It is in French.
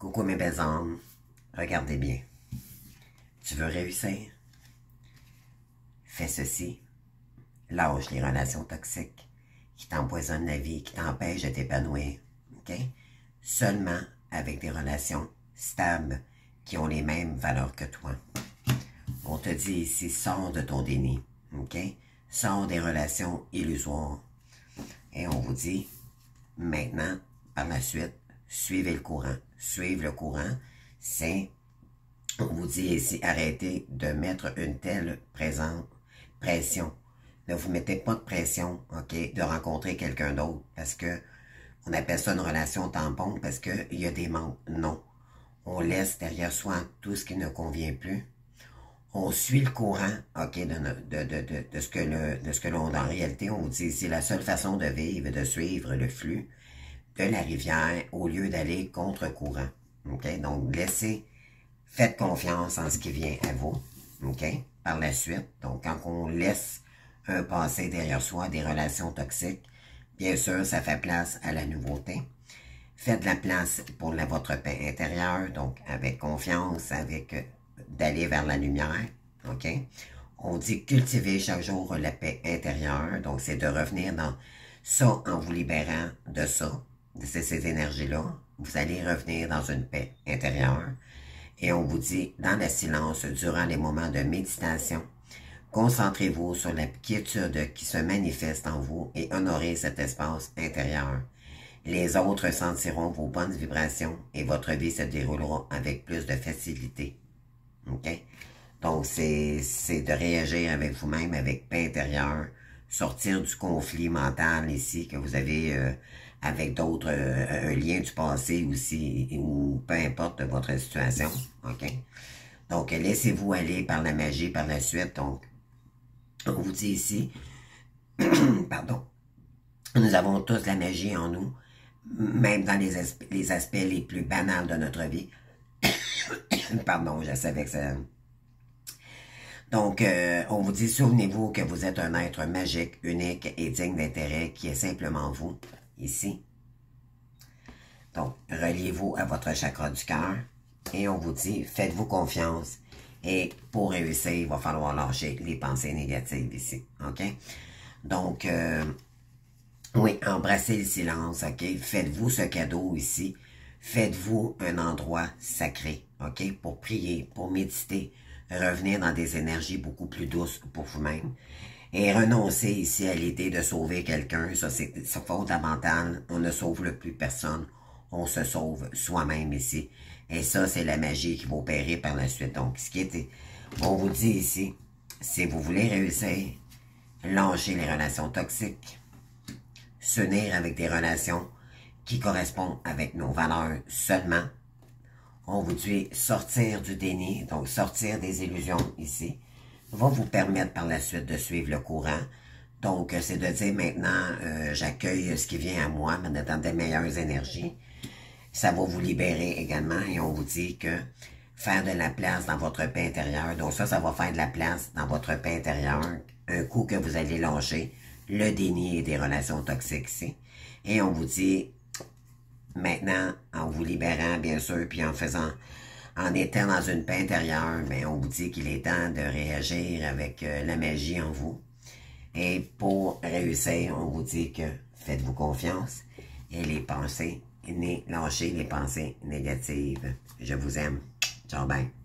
Coucou mes belles âmes, regardez bien. Tu veux réussir? Fais ceci. Lâche les relations toxiques qui t'empoisonnent la vie, qui t'empêchent de t'épanouir. OK? Seulement avec des relations stables qui ont les mêmes valeurs que toi. On te dit ici, sors de ton déni. OK? Sors des relations illusoires. Et on vous dit, maintenant, par la suite, suivez le courant. Suivre le courant, c'est, on vous dit ici, arrêtez de mettre une telle pression. Ne vous mettez pas de pression, OK, de rencontrer quelqu'un d'autre, parce que on appelle ça une relation tampon, parce qu'il y a des manques. Non. On laisse derrière soi tout ce qui ne convient plus. On suit le courant, OK, de ce que l'on, en réalité, on vous dit ici, la seule façon de vivre est de suivre le flux de la rivière au lieu d'aller contre-courant. OK? Donc, faites confiance en ce qui vient à vous. OK? Par la suite, donc, quand on laisse un passé derrière soi, des relations toxiques, bien sûr, ça fait place à la nouveauté. Faites de la place pour votre paix intérieure, donc, avec confiance, d'aller vers la lumière. OK? On dit cultiver chaque jour la paix intérieure, donc, c'est de revenir dans ça en vous libérant de ça, de ces énergies-là, vous allez revenir dans une paix intérieure. Et on vous dit, dans le silence, durant les moments de méditation, concentrez-vous sur la quiétude qui se manifeste en vous et honorez cet espace intérieur. Les autres sentiront vos bonnes vibrations et votre vie se déroulera avec plus de facilité. OK? Donc, c'est de réagir avec vous-même, avec paix intérieure, sortir du conflit mental ici que vous avez avec d'autres, un lien du passé aussi, ou peu importe votre situation, OK? Donc, laissez-vous aller par la magie par la suite. Donc, on vous dit ici, pardon, nous avons tous la magie en nous, même dans les aspects les plus banals de notre vie. Pardon, je savais que ça... Donc, on vous dit, souvenez-vous que vous êtes un être magique, unique et digne d'intérêt qui est simplement vous, ici. Donc, reliez-vous à votre chakra du cœur et on vous dit, faites-vous confiance et pour réussir, il va falloir lâcher les pensées négatives ici, OK? Donc, oui, embrassez le silence, OK? Faites-vous ce cadeau ici. Faites-vous un endroit sacré, OK? Pour prier, pour méditer, revenir dans des énergies beaucoup plus douces pour vous-même. Et renoncer ici à l'idée de sauver quelqu'un, ça c'est fondamental. On ne sauve le plus personne, on se sauve soi-même ici. Et ça, c'est la magie qui va opérer par la suite. Donc, on vous dit ici, si vous voulez réussir, lâchez les relations toxiques, s'unir avec des relations qui correspondent avec nos valeurs seulement. On vous dit sortir du déni, donc sortir des illusions ici, va vous permettre par la suite de suivre le courant. Donc, c'est de dire maintenant, j'accueille ce qui vient à moi, mais dans des meilleures énergies. Ça va vous libérer également et on vous dit que faire de la place dans votre paix intérieure, donc ça va faire de la place dans votre paix intérieure, un coup que vous allez lâcher le déni et des relations toxiques ici. Et on vous dit, maintenant, en vous libérant, bien sûr, puis en étant dans une paix intérieure, mais on vous dit qu'il est temps de réagir avec la magie en vous. Et pour réussir, on vous dit que faites-vous confiance et lâchez les pensées négatives. Je vous aime. Ciao, bye.